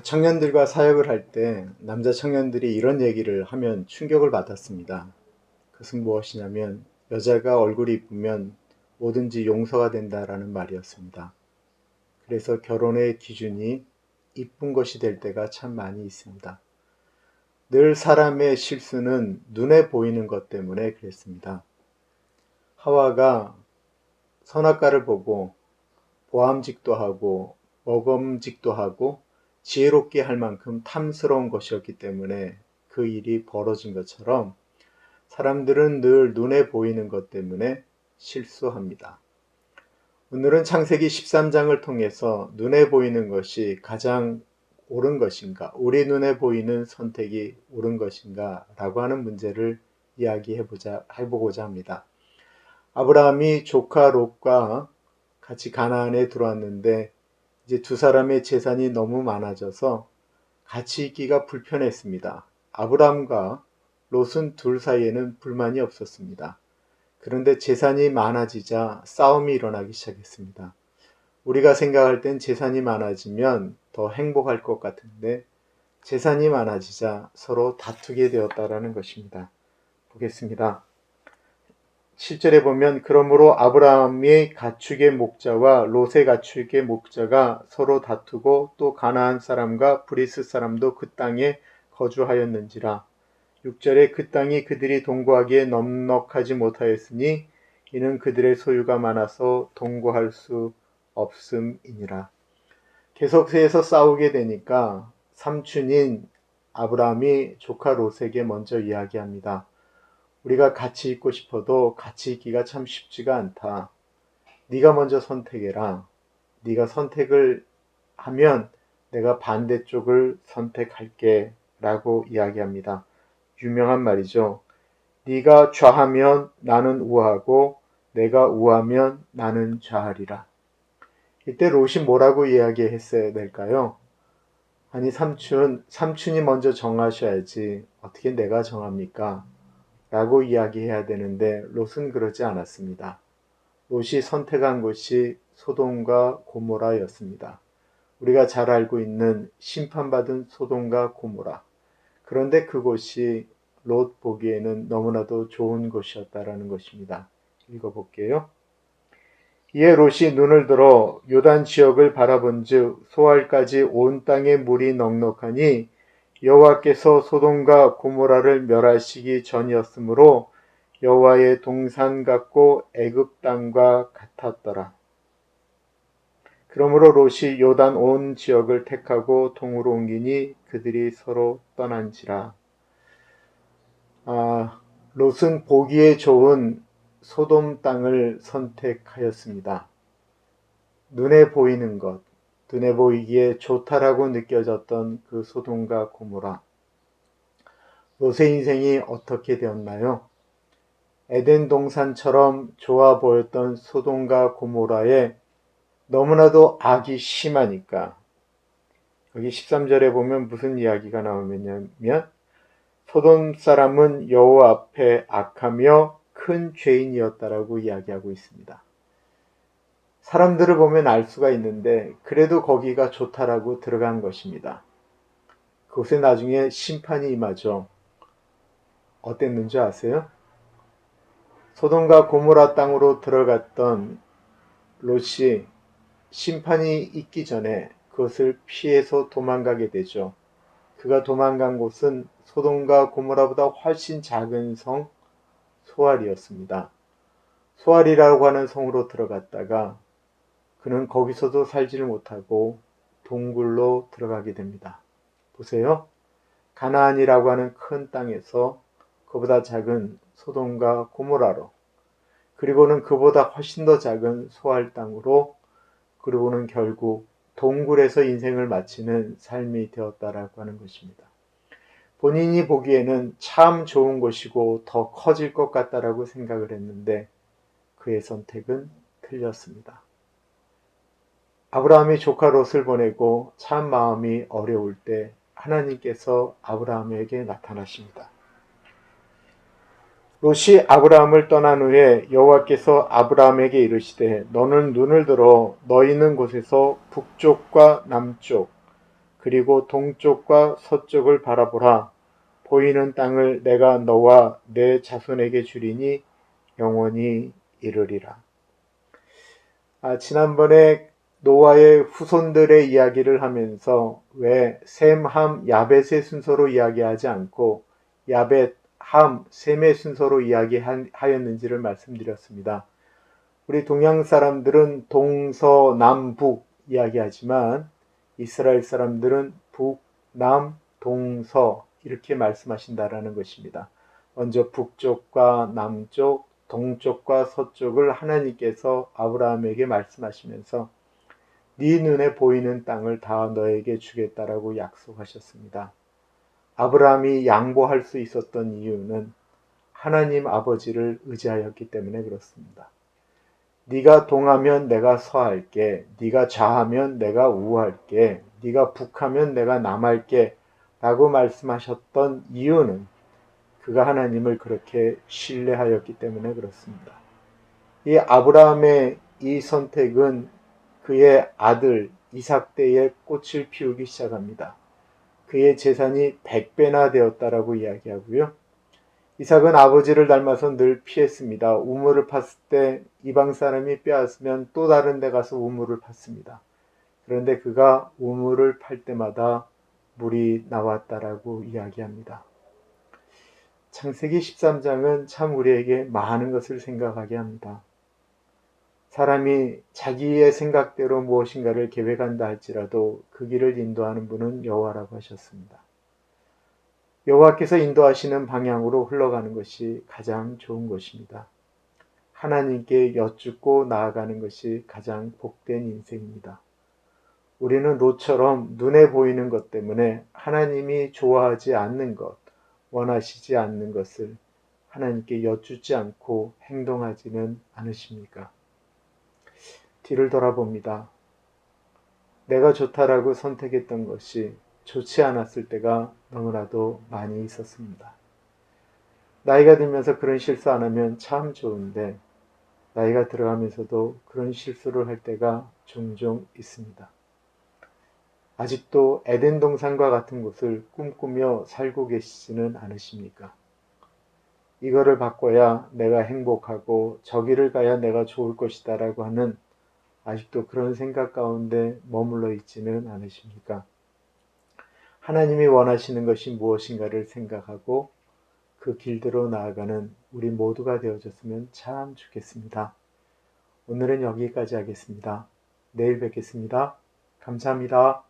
청년들과 사역을 할 때 남자 청년들이 이런 얘기를 하면 충격을 받았습니다. 그것은 무엇이냐면 여자가 얼굴이 이쁘면 뭐든지 용서가 된다라는 말이었습니다. 그래서 결혼의 기준이 이쁜 것이 될 때가 참 많이 있습니다. 늘 사람의 실수는 눈에 보이는 것 때문에 그랬습니다. 하와가 선악과를 보고 보암직도 하고 먹음직도 하고 지혜롭게 할 만큼 탐스러운 것이었기 때문에 그 일이 벌어진 것처럼 사람들은 늘 눈에 보이는 것 때문에 실수합니다. 오늘은 창세기 13장을 통해서 눈에 보이는 것이 가장 옳은 것인가, 우리 눈에 보이는 선택이 옳은 것인가 라고 하는 문제를 해보고자 합니다. 아브라함이 조카 롯과 같이 가나안에 들어왔는데 이제 두 사람의 재산이 너무 많아져서 같이 있기가 불편했습니다. 아브라함과 롯은 둘 사이에는 불만이 없었습니다. 그런데 재산이 많아지자 싸움이 일어나기 시작했습니다. 우리가 생각할 땐 재산이 많아지면 더 행복할 것 같은데 재산이 많아지자 서로 다투게 되었다라는 것입니다. 보겠습니다. 7절에 보면 그러므로 아브라함의 가축의 목자와 롯의 가축의 목자가 서로 다투고 또 가나안 사람과 브리스 사람도 그 땅에 거주하였는지라. 6절에 그 땅이 그들이 동거하기에 넉넉하지 못하였으니 이는 그들의 소유가 많아서 동거할 수 없음이니라. 계속해서 싸우게 되니까 삼촌인 아브라함이 조카 롯에게 먼저 이야기합니다. 우리가 같이 있고 싶어도 같이 있기가 참 쉽지가 않다. 네가 먼저 선택해라. 네가 선택을 하면 내가 반대쪽을 선택할게 라고 이야기합니다. 유명한 말이죠. 네가 좌하면 나는 우하고 내가 우하면 나는 좌하리라. 이때 롯이 뭐라고 이야기했어야 될까요? 아니 삼촌이 먼저 정하셔야지 어떻게 내가 정합니까? 라고 이야기해야 되는데 롯은 그러지 않았습니다. 롯이 선택한 곳이 소돔과 고모라였습니다. 우리가 잘 알고 있는 심판받은 소돔과 고모라. 그런데 그곳이 롯 보기에는 너무나도 좋은 곳이었다라는 것입니다. 읽어볼게요. 이에 롯이 눈을 들어 요단 지역을 바라본즉 소알까지 온 땅에 물이 넉넉하니 여호와께서 소돔과 고모라를 멸하시기 전이었으므로 여호와의 동산 같고 애굽 땅과 같았더라. 그러므로 롯이 요단 온 지역을 택하고 동으로 옮기니 그들이 서로 떠난지라. 롯은 보기에 좋은 소돔 땅을 선택하였습니다. 눈에 보이는 것, 눈에 보이기에 좋다라고 느껴졌던 그 소돔과 고모라. 롯의 인생이 어떻게 되었나요? 에덴 동산처럼 좋아 보였던 소돔과 고모라에 너무나도 악이 심하니까 여기 13절에 보면 무슨 이야기가 나오냐면 소돔 사람은 여호와 앞에 악하며 큰 죄인이었다라고 이야기하고 있습니다. 사람들을 보면 알 수가 있는데 그래도 거기가 좋다라고 들어간 것입니다. 그곳에 나중에 심판이 임하죠. 어땠는지 아세요? 소돔과 고모라 땅으로 들어갔던 롯이 심판이 있기 전에 그것을 피해서 도망가게 되죠. 그가 도망간 곳은 소돔과 고모라보다 훨씬 작은 성 소알이었습니다. 소알이라고 하는 성으로 들어갔다가 그는 거기서도 살지를 못하고 동굴로 들어가게 됩니다. 보세요. 가나안이라고 하는 큰 땅에서 그보다 작은 소돔과 고모라로, 그리고는 그보다 훨씬 더 작은 소알 땅으로, 그리고는 결국 동굴에서 인생을 마치는 삶이 되었다라고 하는 것입니다. 본인이 보기에는 참 좋은 곳이고 더 커질 것 같다라고 생각을 했는데 그의 선택은 틀렸습니다. 아브라함이 조카 롯을 보내고 참 마음이 어려울 때 하나님께서 아브라함에게 나타나십니다. 롯이 아브라함을 떠난 후에 여호와께서 아브라함에게 이르시되 너는 눈을 들어 너 있는 곳에서 북쪽과 남쪽 그리고 동쪽과 서쪽을 바라보라. 보이는 땅을 내가 너와 내 자손에게 주리니 영원히 이르리라. 지난번에 노아의 후손들의 이야기를 하면서 왜 셈, 함, 야벳의 순서로 이야기하지 않고 야벳, 함, 셈의 순서로 이야기하였는지를 말씀드렸습니다. 우리 동양 사람들은 동서남북 이야기하지만 이스라엘 사람들은 북, 남, 동서 이렇게 말씀하신다라는 것입니다. 먼저 북쪽과 남쪽, 동쪽과 서쪽을 하나님께서 아브라함에게 말씀하시면서 네 눈에 보이는 땅을 다 너에게 주겠다라고 약속하셨습니다. 아브라함이 양보할 수 있었던 이유는 하나님 아버지를 의지하였기 때문에 그렇습니다. 네가 동하면 내가 서할게, 네가 좌하면 내가 우할게, 네가 북하면 내가 남할게 라고 말씀하셨던 이유는 그가 하나님을 그렇게 신뢰하였기 때문에 그렇습니다. 이 아브라함의 이 선택은 그의 아들 이삭 때에 꽃을 피우기 시작합니다. 그의 재산이 100배나 되었다라고 이야기하고요. 이삭은 아버지를 닮아서 늘 피했습니다. 우물을 팠을 때 이방 사람이 빼앗으면 또 다른 데 가서 우물을 팠습니다. 그런데 그가 우물을 팔 때마다 물이 나왔다라고 이야기합니다. 창세기 13장은 참 우리에게 많은 것을 생각하게 합니다. 사람이 자기의 생각대로 무엇인가를 계획한다 할지라도 그 길을 인도하는 분은 여호와라고 하셨습니다. 여호와께서 인도하시는 방향으로 흘러가는 것이 가장 좋은 것입니다. 하나님께 여쭙고 나아가는 것이 가장 복된 인생입니다. 우리는 롯처럼 눈에 보이는 것 때문에 하나님이 좋아하지 않는 것, 원하시지 않는 것을 하나님께 여쭙지 않고 행동하지는 않으십니까? 뒤를 돌아봅니다. 내가 좋다라고 선택했던 것이 좋지 않았을 때가 너무나도 많이 있었습니다. 나이가 들면서 그런 실수 안 하면 참 좋은데 나이가 들어가면서도 그런 실수를 할 때가 종종 있습니다. 아직도 에덴 동산과 같은 곳을 꿈꾸며 살고 계시지는 않으십니까? 이거를 바꿔야 내가 행복하고 저기를 가야 내가 좋을 것이다 라고 하는 아직도 그런 생각 가운데 머물러 있지는 않으십니까? 하나님이 원하시는 것이 무엇인가를 생각하고 그 길대로 나아가는 우리 모두가 되어줬으면 참 좋겠습니다. 오늘은 여기까지 하겠습니다. 내일 뵙겠습니다. 감사합니다.